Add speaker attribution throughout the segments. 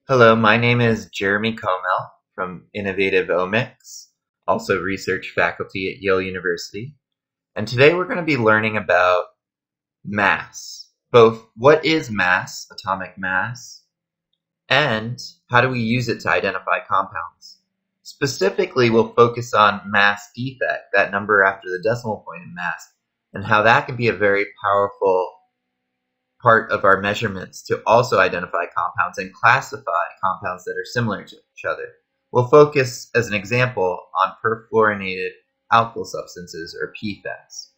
Speaker 1: Hello, my name is Jeremy Comel from Innovative Omics, also research faculty at Yale University. And today we're going to be learning about mass, both what is mass, atomic mass, and how do we use it to identify compounds. Specifically, we'll focus on mass defect, that number after the decimal point in mass, and how that can be a very powerful part of our measurements to also identify compounds and classify compounds that are similar to each other. We'll focus, as an example, on perfluorinated alkyl substances, or PFAS.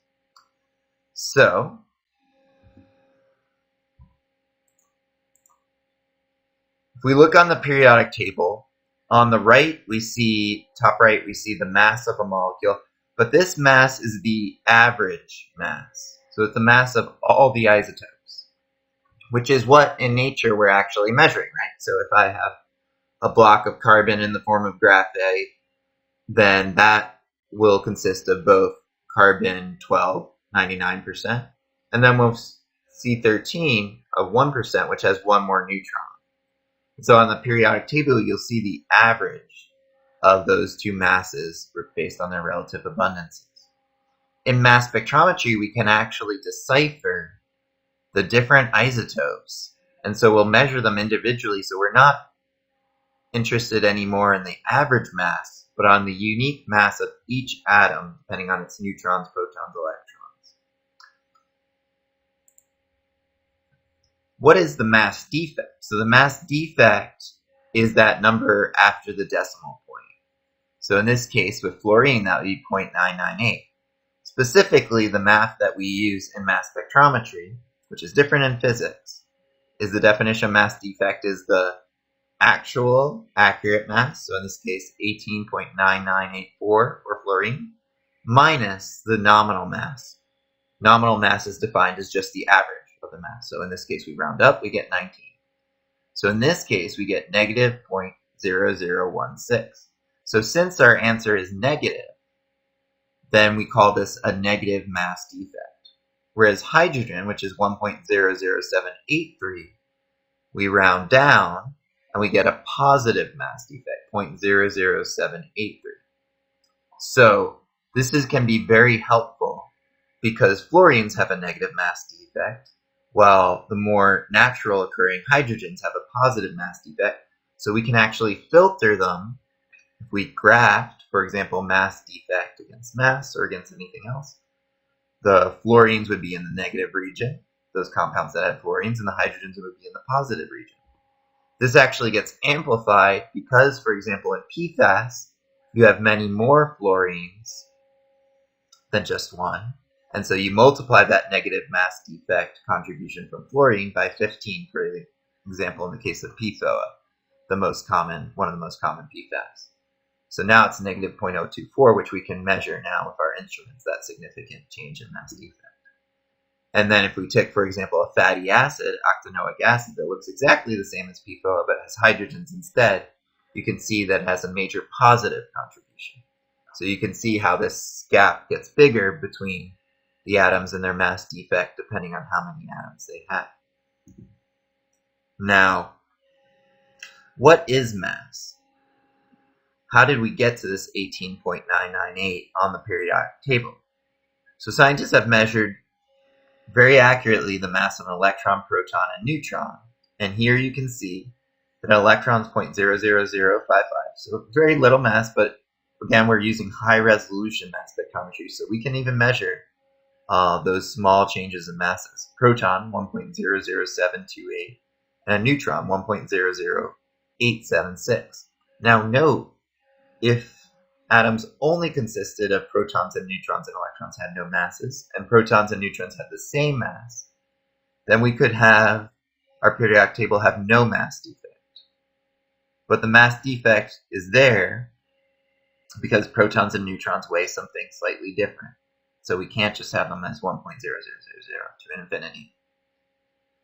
Speaker 1: So, if we look on the periodic table, on the right, top right, we see the mass of a molecule, but this mass is the average mass. So it's the mass of all the isotopes, which is what in nature we're actually measuring, right? So if I have a block of carbon in the form of graphite, then that will consist of both carbon-12, 99%, and then we'll C13 of 1%, which has one more neutron. So on the periodic table, you'll see the average of those two masses based on their relative abundances. In mass spectrometry, we can actually decipher the different isotopes, and so we'll measure them individually, so we're not interested anymore in the average mass, but on the unique mass of each atom, depending on its neutrons, protons, electrons. What is the mass defect? So the mass defect is that number after the decimal point. So in this case, with fluorine, that would be 0.998. Specifically, the math that we use in mass spectrometry, which is different in physics, is the definition of mass defect is the actual accurate mass, so in this case 18.9984 for fluorine, minus the nominal mass. Nominal mass is defined as just the average of the mass, so in this case we round up, we get 19. So in this case we get negative 0.0016. So since our answer is negative, then we call this a negative mass defect. Whereas hydrogen, which is 1.00783, we round down and we get a positive mass defect, 0.00783. So this can be very helpful because fluorines have a negative mass defect, while the more natural occurring hydrogens have a positive mass defect. So we can actually filter them if we graft, for example, mass defect against mass or against anything else. The fluorines would be in the negative region, those compounds that had fluorines, and the hydrogens would be in the positive region. This actually gets amplified because, for example, in PFAS, you have many more fluorines than just one. And so you multiply that negative mass defect contribution from fluorine by 15, for example, in the case of PFOA, one of the most common PFAS. So now it's negative 0.024, which we can measure now with our instruments, that significant change in mass defect. And then if we take, for example, a fatty acid, octanoic acid, that looks exactly the same as PFOA but has hydrogens instead, you can see that it has a major positive contribution. So you can see how this gap gets bigger between the atoms and their mass defect depending on how many atoms they have. Now, what is mass? How did we get to this 18.998 on the periodic table? So scientists have measured very accurately the mass of an electron, proton, and neutron. And here you can see that an electron is 0.00055. So very little mass, but again, we're using high resolution mass spectrometry, so we can even measure those small changes in masses. Proton, 1.00728, and a neutron, 1.00876. Now note, if atoms only consisted of protons and neutrons and electrons had no masses, and protons and neutrons had the same mass, then we could have our periodic table have no mass defect. But the mass defect is there because protons and neutrons weigh something slightly different. So we can't just have them as 1.0000 to infinity.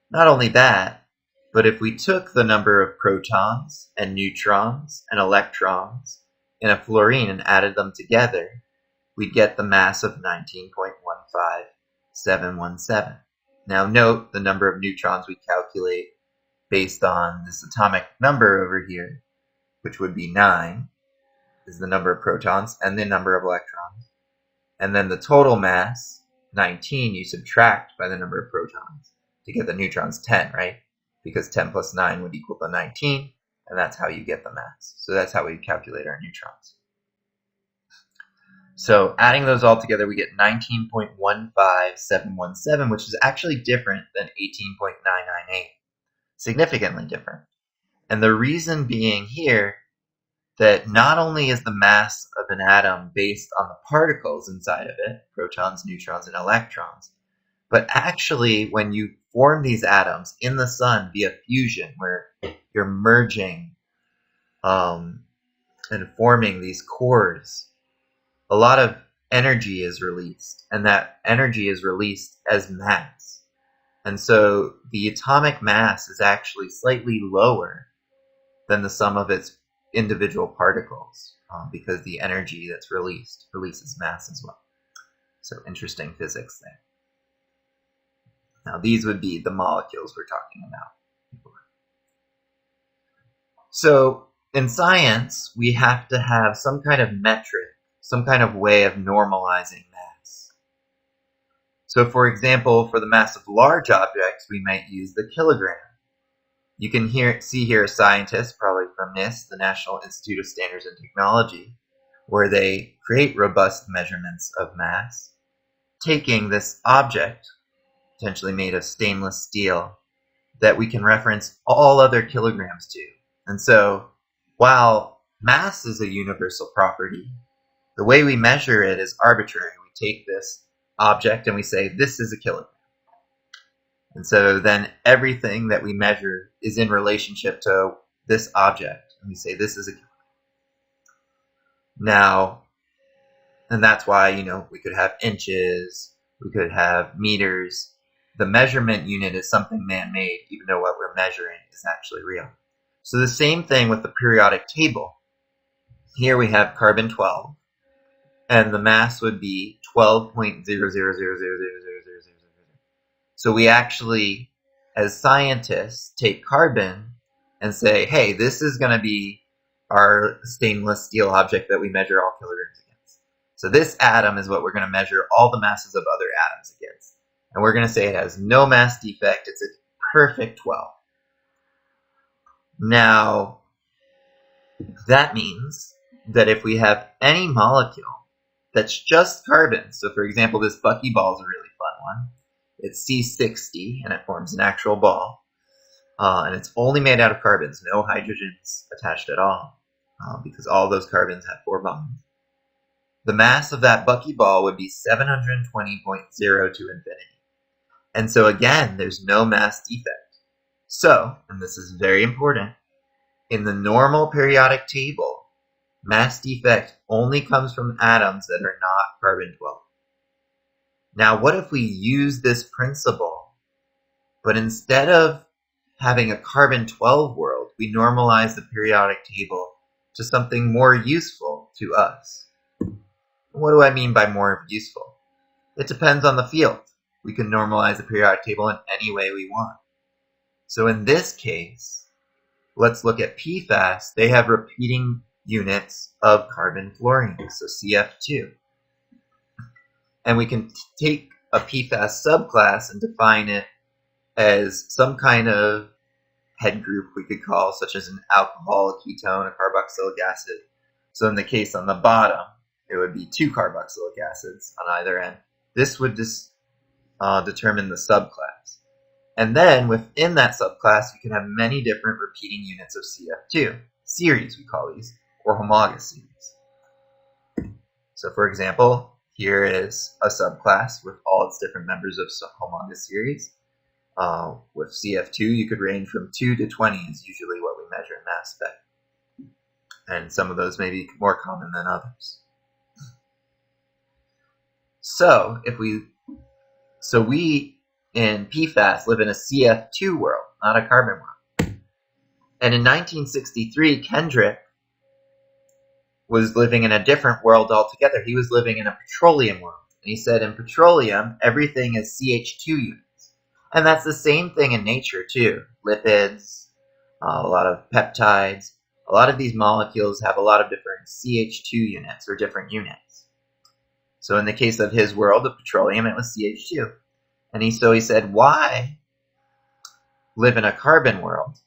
Speaker 1: Not only that, but if we took the number of protons and neutrons and electrons in a fluorine and added them together, we'd get the mass of 19.15717. Now note the number of neutrons we calculate based on this atomic number over here, which would be 9, is the number of protons and the number of electrons. And then the total mass, 19, you subtract by the number of protons to get the neutrons, 10, right? Because 10 plus 9 would equal to 19, and that's how you get the mass. So that's how we calculate our neutrons. So adding those all together, we get 19.15717, which is actually different than 18.998. Significantly different. And the reason being here that not only is the mass of an atom based on the particles inside of it, protons, neutrons, and electrons, but actually when you form these atoms in the sun via fusion, where you're merging and forming these cores, a lot of energy is released, and that energy is released as mass. And so the atomic mass is actually slightly lower than the sum of its individual particles, because the energy that's releases mass as well. So interesting physics there. Now these would be the molecules we're talking about. So in science, we have to have some kind of metric, some kind of way of normalizing mass. So for example, for the mass of large objects, we might use the kilogram. You can see here a scientist, probably from NIST, the National Institute of Standards and Technology, where they create robust measurements of mass, taking this object, potentially made of stainless steel, that we can reference all other kilograms to. And so, while mass is a universal property, the way we measure it is arbitrary. We take this object and we say, this is a kilogram. And so then everything that we measure is in relationship to this object. And we say, this is a kilogram. Now, and that's why, we could have inches, we could have meters. The measurement unit is something man-made, even though what we're measuring is actually real. So the same thing with the periodic table. Here we have carbon 12, and the mass would be 12.000000000. So we actually, as scientists, take carbon and say, hey, this is going to be our stainless steel object that we measure all kilograms against. So this atom is what we're going to measure all the masses of other atoms against. And we're going to say it has no mass defect. It's a perfect 12. Now, that means that if we have any molecule that's just carbon, so for example, this buckyball is a really fun one. It's C60, and it forms an actual ball. And it's only made out of carbons, no hydrogens attached at all, because all those carbons have 4 bonds. The mass of that buckyball would be 720.0 to infinity. And so again, there's no mass defect. So, and this is very important, in the normal periodic table, mass defect only comes from atoms that are not carbon-12. Now, what if we use this principle, but instead of having a carbon-12 world, we normalize the periodic table to something more useful to us? What do I mean by more useful? It depends on the field. We can normalize the periodic table in any way we want. So in this case, let's look at PFAS. They have repeating units of carbon fluorine, so CF2. And we can take a PFAS subclass and define it as some kind of head group we could call, such as an alcohol, a ketone, a carboxylic acid. So in the case on the bottom, it would be 2 carboxylic acids on either end. This would determine the subclass. And then within that subclass, you can have many different repeating units of CF2. Series, we call these, or homologous series. So for example, here is a subclass with all its different members of homologous series. With CF2, you could range from 2 to 20 is usually what we measure in mass spec. And some of those may be more common than others. So we in PFAS live in a CF2 world, not a carbon world. And in 1963, Kendrick was living in a different world altogether. He was living in a petroleum world. And he said in petroleum, everything is CH2 units. And that's the same thing in nature too. Lipids, a lot of peptides, a lot of these molecules have a lot of different CH2 units or different units. So in the case of his world of petroleum, it was CH2. And he said, why live in a carbon world?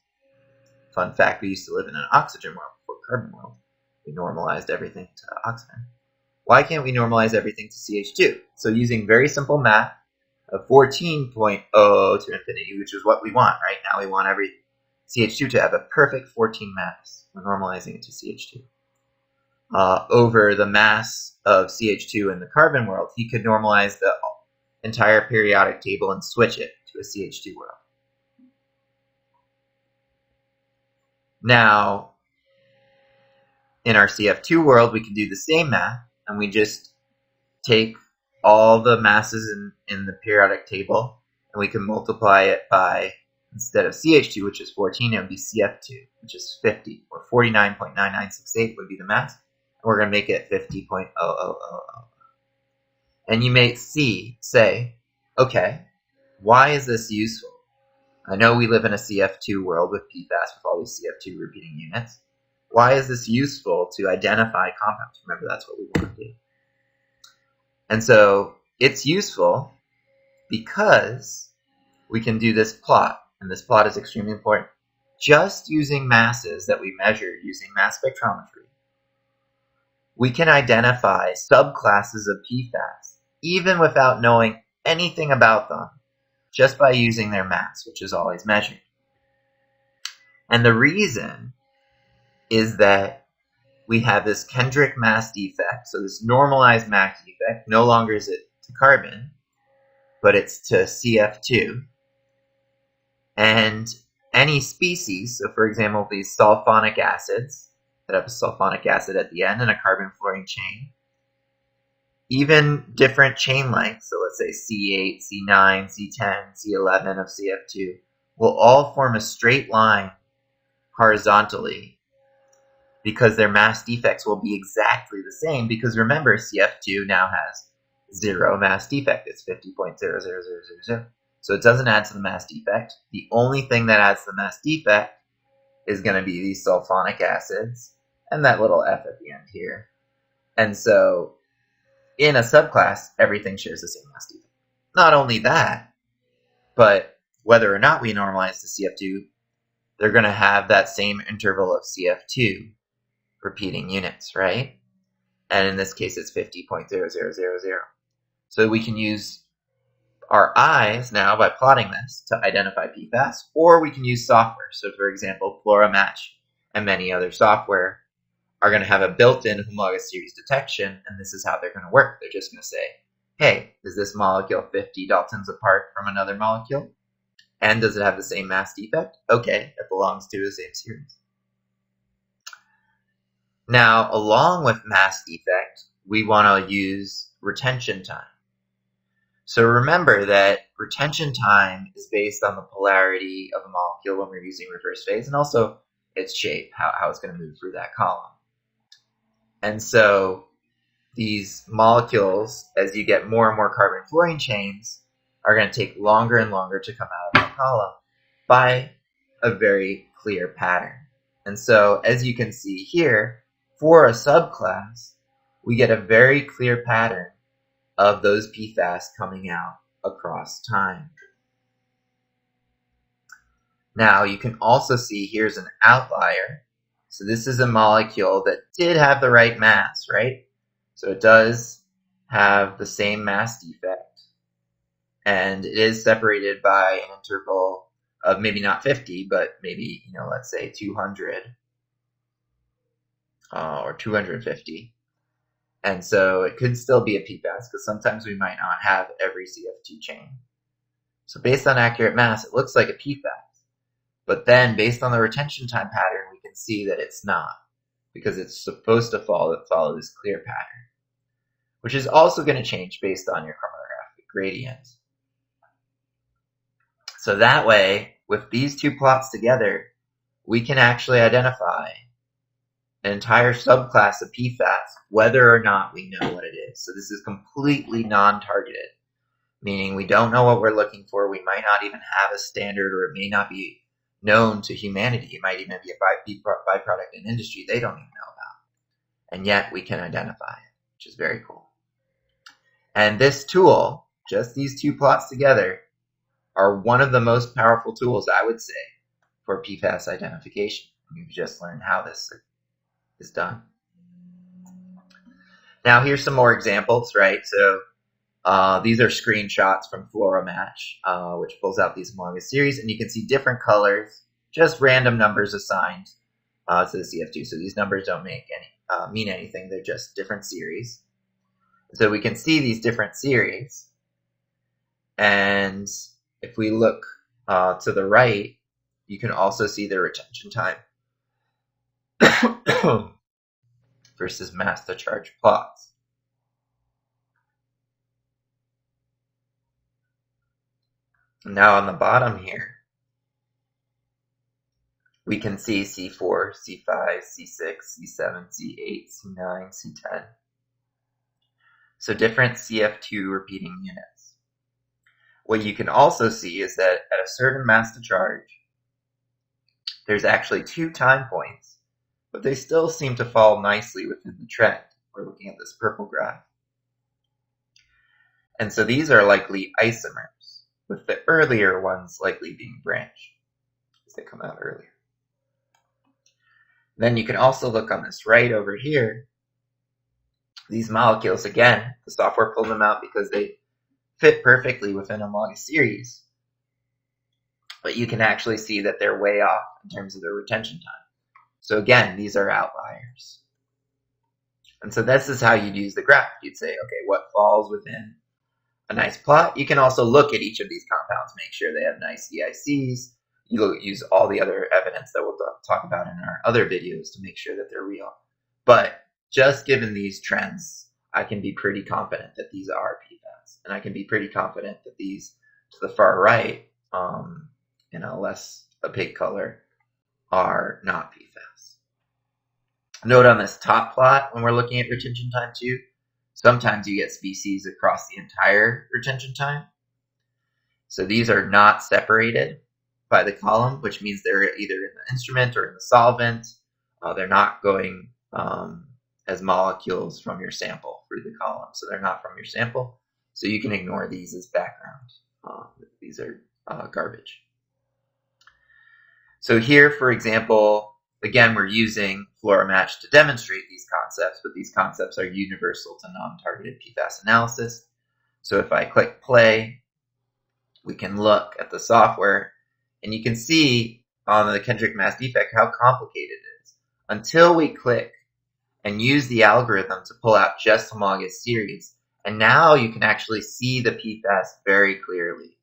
Speaker 1: Fun fact, we used to live in an oxygen world before carbon world. We normalized everything to oxygen. Why can't we normalize everything to CH2? So using very simple math of 14.0 to infinity, which is what we want, right? Now we want every CH2 to have a perfect 14 mass. We're normalizing it to CH2. Over the mass of CH2 in the carbon world, he could normalize the entire periodic table and switch it to a CH2 world. Now, in our CF2 world, we can do the same math, and we just take all the masses in the periodic table, and we can multiply it by, instead of CH2, which is 14, it would be CF2, which is 50, or 49.9968 would be the mass, and we're going to make it 50.0000. And you may say, okay, why is this useful? I know we live in a CF2 world with PFAS, with all these CF2 repeating units. Why is this useful to identify compounds? Remember, that's what we want to do. And so it's useful because we can do this plot, and this plot is extremely important. Just using masses that we measured using mass spectrometry, we can identify subclasses of PFAS, even without knowing anything about them, just by using their mass, which is always measured. And the reason is that we have this Kendrick Mass Defect, so this normalized mass defect. No longer is it to carbon, but it's to CF2. And any species, so for example, these sulfonic acids that have a sulfonic acid at the end and a carbon-fluorine chain, even different chain lengths, so let's say C8, C9, C10, C11 of CF2, will all form a straight line horizontally because their mass defects will be exactly the same, because remember, CF2 now has 0 mass defect. It's 50.00000. So it doesn't add to the mass defect. The only thing that adds to the mass defect is going to be these sulfonic acids and that little F at the end here. And so in a subclass, everything shares the same mass defect. Not only that, but whether or not we normalize to CF2, they're going to have that same interval of CF2 repeating units, right? And in this case, it's 50.0000. So we can use our eyes now by plotting this to identify PFAS, or we can use software. So for example, FloraMatch and many other software are going to have a built-in homologous series detection, and this is how they're going to work. They're just going to say, hey, is this molecule 50 Daltons apart from another molecule? And does it have the same mass defect? Okay, it belongs to the same series. Now, along with mass defect, we want to use retention time. So remember that retention time is based on the polarity of a molecule when we're using reverse phase, and also its shape, how it's going to move through that column. And so these molecules, as you get more and more carbon-fluorine chains, are going to take longer and longer to come out of the column by a very clear pattern. And so, as you can see here, for a subclass, we get a very clear pattern of those PFAS coming out across time. Now, you can also see here's an outlier. So this is a molecule that did have the right mass, right? So it does have the same mass defect. And it is separated by an interval of maybe not 50, but maybe, let's say 200 or 250. And so it could still be a PFAS, because sometimes we might not have every CF2 chain. So based on accurate mass, it looks like a PFAS. But then based on the retention time pattern, we can see that it's not, because it's supposed to follow this clear pattern, which is also going to change based on your chromatographic gradient. So that way, with these two plots together, we can actually identify an entire subclass of PFAS, whether or not we know what it is. So this is completely non-targeted. meaning we don't know what we're looking for. We might not even have a standard, or it may not be known to humanity. It might even be a byproduct in industry they don't even know about. And yet we can identify it, which is very cool. And this tool, just these two plots together, are one of the most powerful tools, I would say, for PFAS identification. You've just learned how this is done. Now here's some more examples, right? So these are screenshots from FluoroMatch, which pulls out these homologous series, and you can see different colors, just random numbers assigned to the CF2. So these numbers don't mean anything. They're just different series. So we can see these different series, and if we look to the right, you can also see the retention time versus mass to charge plots. Now on the bottom here, we can see C4, C5, C6, C7, C8, C9, C10. So different CF2 repeating units. What you can also see is that at a certain mass to charge, there's actually 2 time points, but they still seem to fall nicely within the trend. We're looking at this purple graph. And so these are likely isomers, with the earlier ones likely being branched, as they come out earlier. Then you can also look on this right over here. These molecules, again, the software pulled them out because they fit perfectly within a homologous series. But you can actually see that they're way off in terms of their retention time. So again, these are outliers. And so this is how you'd use the graph. You'd say, okay, what falls within a nice plot? You can also look at each of these compounds, make sure they have nice EICs. You'll use all the other evidence that we'll talk about in our other videos to make sure that they're real. But just given these trends, I can be pretty confident that these are PFAS. And I can be pretty confident that these to the far right, in a less opaque color, are not PFAS. Note on this top plot, when we're looking at retention time too, sometimes you get species across the entire retention time. So these are not separated by the column, which means they're either in the instrument or in the solvent. They're not going as molecules from your sample through the column. So they're not from your sample. So you can ignore these as background. These are garbage. So here, for example, again, we're using FluoroMatch to demonstrate these concepts, but these concepts are universal to non-targeted PFAS analysis. So if I click play, we can look at the software, and you can see on the Kendrick Mass Defect how complicated it is. Until we click and use the algorithm to pull out just homologous series, and now you can actually see the PFAS very clearly.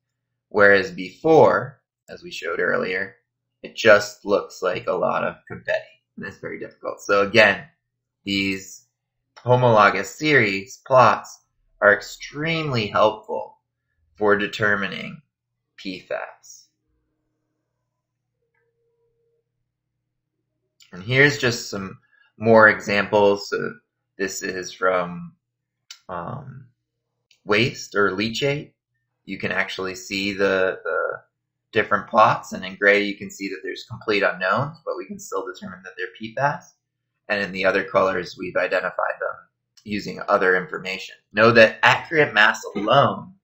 Speaker 1: Whereas before, as we showed earlier, it just looks like a lot of confetti, and it's very difficult. So again, these homologous series plots are extremely helpful for determining PFAS. And here's just some more examples. So this is from waste or leachate. You can actually see the different plots, and in gray you can see that there's complete unknowns, but we can still determine that they're PFAS. And in the other colors, we've identified them using other information. Know that accurate mass alone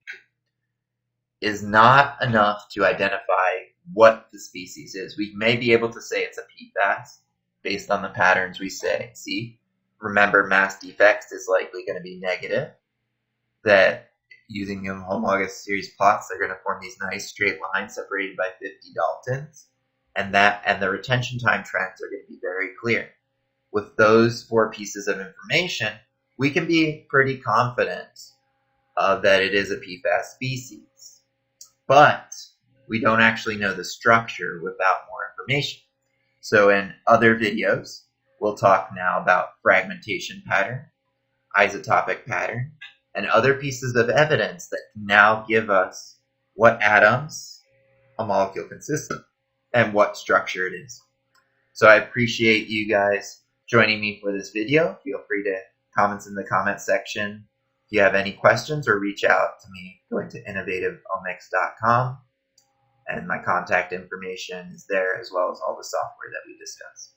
Speaker 1: is not enough to identify what the species is. We may be able to say it's a PFAS based on the patterns we see. Remember, mass defects is likely going to be negative. That using the homologous series plots, they're going to form these nice straight lines separated by 50 Daltons. And the retention time trends are going to be very clear. With those 4 pieces of information, we can be pretty confident that it is a PFAS species. But we don't actually know the structure without more information. So in other videos, we'll talk now about fragmentation pattern, isotopic pattern, and other pieces of evidence that can now give us what atoms a molecule consists of and what structure it is. So I appreciate you guys joining me for this video. Feel free to comment in the comment section If you have any questions or reach out to me, go into innovativeomics.com, and my contact information is there, as well as all the software that we discussed.